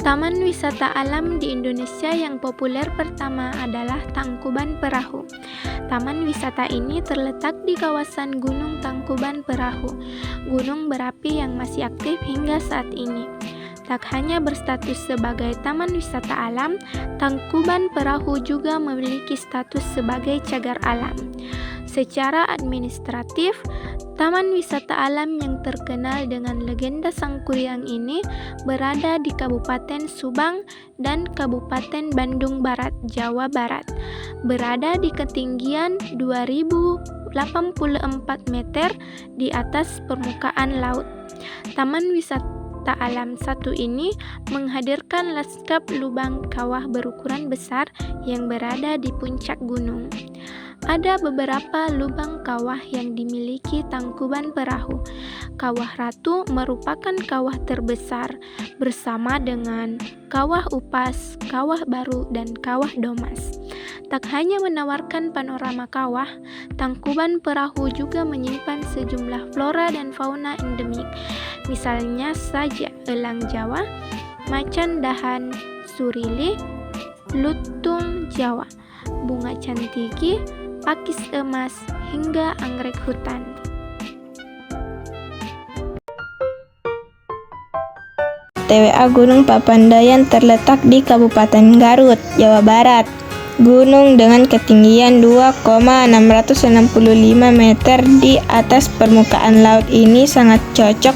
Taman wisata alam di Indonesia yang populer pertama adalah Tangkuban Perahu. Taman wisata ini terletak di kawasan Gunung Tangkuban Perahu, gunung berapi yang masih aktif hingga saat ini. Tak hanya berstatus sebagai taman wisata alam, Tangkuban Perahu juga memiliki status sebagai cagar alam. Secara administratif, taman wisata alam yang terkenal dengan legenda Sangkuriang ini berada di Kabupaten Subang dan Kabupaten Bandung Barat, Jawa Barat. Berada di ketinggian 2084 meter di atas permukaan laut. Taman wisata alam satu ini menghadirkan lanskap lubang kawah berukuran besar yang berada di puncak gunung. Ada beberapa lubang kawah yang dimiliki Tangkuban Perahu. Kawah Ratu merupakan kawah terbesar bersama dengan Kawah Upas, Kawah Baru, dan Kawah Domas. Tak hanya menawarkan panorama kawah, Tangkuban Perahu juga menyimpan sejumlah flora dan fauna endemik. Misalnya saja elang Jawa, macan dahan surili, lutung Jawa, bunga cantigi, pakis emas, hingga anggrek hutan. TWA Gunung Papandayan terletak di Kabupaten Garut, Jawa Barat. Gunung dengan ketinggian 2,665 meter di atas permukaan laut ini sangat cocok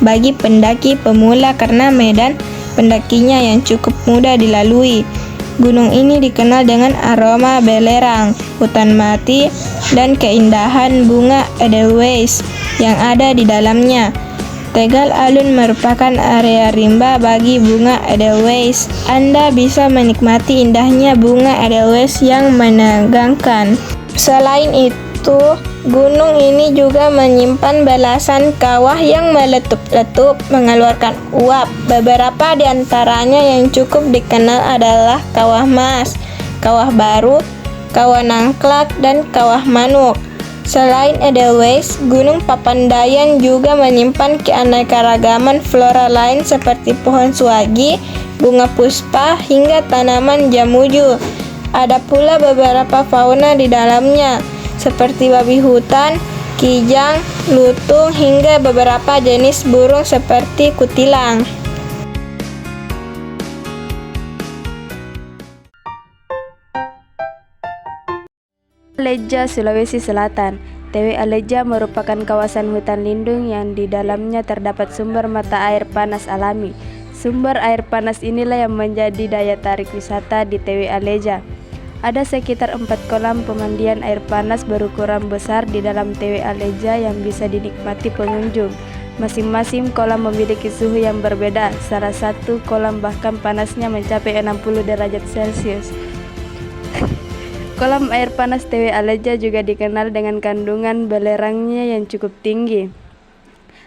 bagi pendaki pemula karena medan pendakinya yang cukup mudah dilalui. Gunung ini dikenal dengan aroma belerang, hutan mati, dan keindahan bunga Edelweiss yang ada di dalamnya. Tegal Alun merupakan area rimba bagi bunga Edelweiss. Anda bisa menikmati indahnya bunga Edelweiss yang menegangkan. Selain itu, gunung ini juga menyimpan belasan kawah yang meletup-letup mengeluarkan uap. Beberapa di antaranya yang cukup dikenal adalah Kawah Mas, Kawah Baru, Kawah Nangklak, dan Kawah Manuk. Selain Edelweiss, Gunung Papandayan juga menyimpan keanekaragaman flora lain seperti pohon suwagi, bunga puspa, hingga tanaman jamuju. Ada pula beberapa fauna di dalamnya, seperti babi hutan, kijang, lutung, hingga beberapa jenis burung seperti kutilang. Leja, Sulawesi Selatan. TWA Leja merupakan kawasan hutan lindung yang di dalamnya terdapat sumber mata air panas alami. Sumber air panas inilah yang menjadi daya tarik wisata di TWA Leja. Ada sekitar 4 kolam pemandian air panas berukuran besar di dalam TWA Leja yang bisa dinikmati pengunjung. Masing-masing kolam memiliki suhu yang berbeda. Salah satu kolam bahkan panasnya mencapai 60 derajat Celcius. Kolam air panas TWA Leja juga dikenal dengan kandungan belerangnya yang cukup tinggi.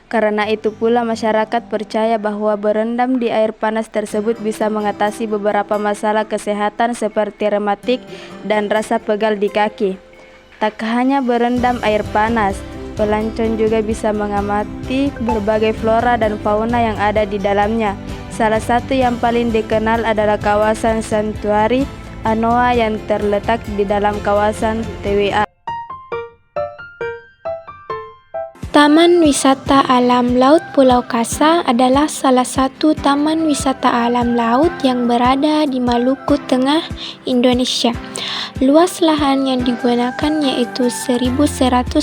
Karena itu pula masyarakat percaya bahwa berendam di air panas tersebut bisa mengatasi beberapa masalah kesehatan seperti rematik dan rasa pegal di kaki. Tak hanya berendam air panas, pelancong juga bisa mengamati berbagai flora dan fauna yang ada di dalamnya. Salah satu yang paling dikenal adalah kawasan Santuari Anoa yang terletak di dalam kawasan TWA. Taman Wisata Alam Laut Pulau Kasa adalah salah satu taman wisata alam laut yang berada di Maluku Tengah, Indonesia. Luas lahan yang digunakan yaitu 1.100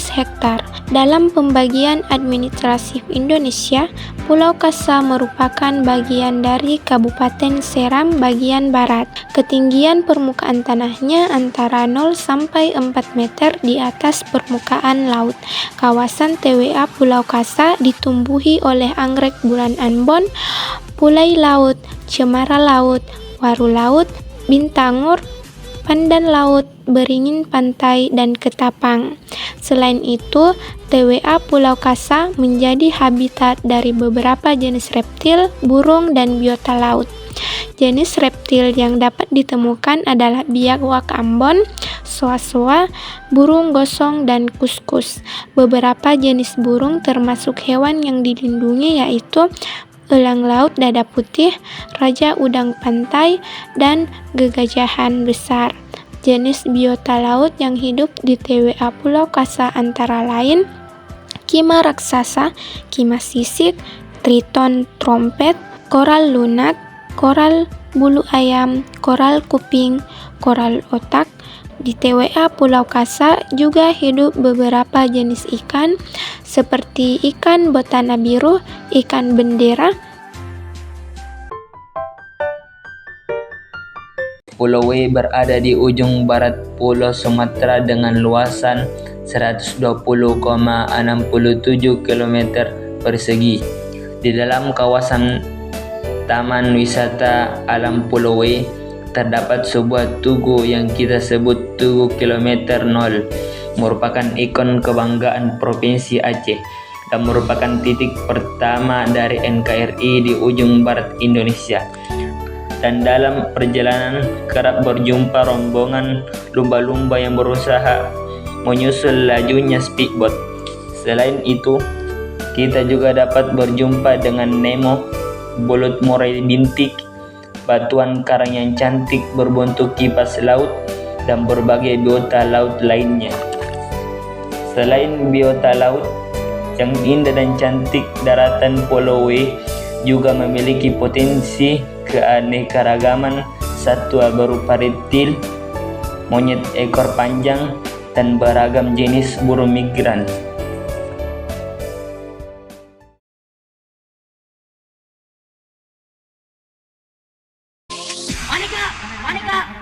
hektar. Dalam pembagian administratif Indonesia, Pulau Kasa merupakan bagian dari Kabupaten Seram bagian barat. Ketinggian permukaan tanahnya antara 0 sampai 4 meter di atas permukaan laut. Kawasan TWA Pulau Kasa ditumbuhi oleh anggrek bulan ambon, pulai laut, cemara laut, waru laut, bintangur, pandan laut, beringin pantai, dan ketapang. Selain itu, TWA Pulau Kasa menjadi habitat dari beberapa jenis reptil, burung, dan biota laut. Jenis reptil yang dapat ditemukan adalah biak wak ambon, soa-soa, burung gosong, dan kuskus. Beberapa jenis burung termasuk hewan yang dilindungi yaitu elang laut dada putih, raja udang pantai, dan gegajahan besar. Jenis biota laut yang hidup di TWA Pulau Kasa antara lain kima raksasa, kima sisik, triton trompet, koral lunak, koral bulu ayam, koral kuping, koral otak. Di TWA Pulau Kasa juga hidup beberapa jenis ikan seperti ikan botana biru, ikan bendera. Pulau W berada di ujung barat Pulau Sumatera dengan luasan 120,67 km persegi. Di dalam kawasan Taman Wisata Alam Pulau W terdapat sebuah tugu yang kita sebut Tugu Kilometer 0, merupakan ikon kebanggaan Provinsi Aceh dan merupakan titik pertama dari NKRI di ujung barat Indonesia. Dan dalam perjalanan kerap berjumpa rombongan lumba-lumba yang berusaha menyusul lajunya speedboat. Selain itu, kita juga dapat berjumpa dengan Nemo, belut murai bintik, batuan karang yang cantik berbentuk kipas laut, dan berbagai biota laut lainnya. Selain biota laut yang indah dan cantik, daratan Pulau W juga memiliki potensi keanekaragaman satwa berupa reptil, monyet ekor panjang, dan beragam jenis burung migran. Monica,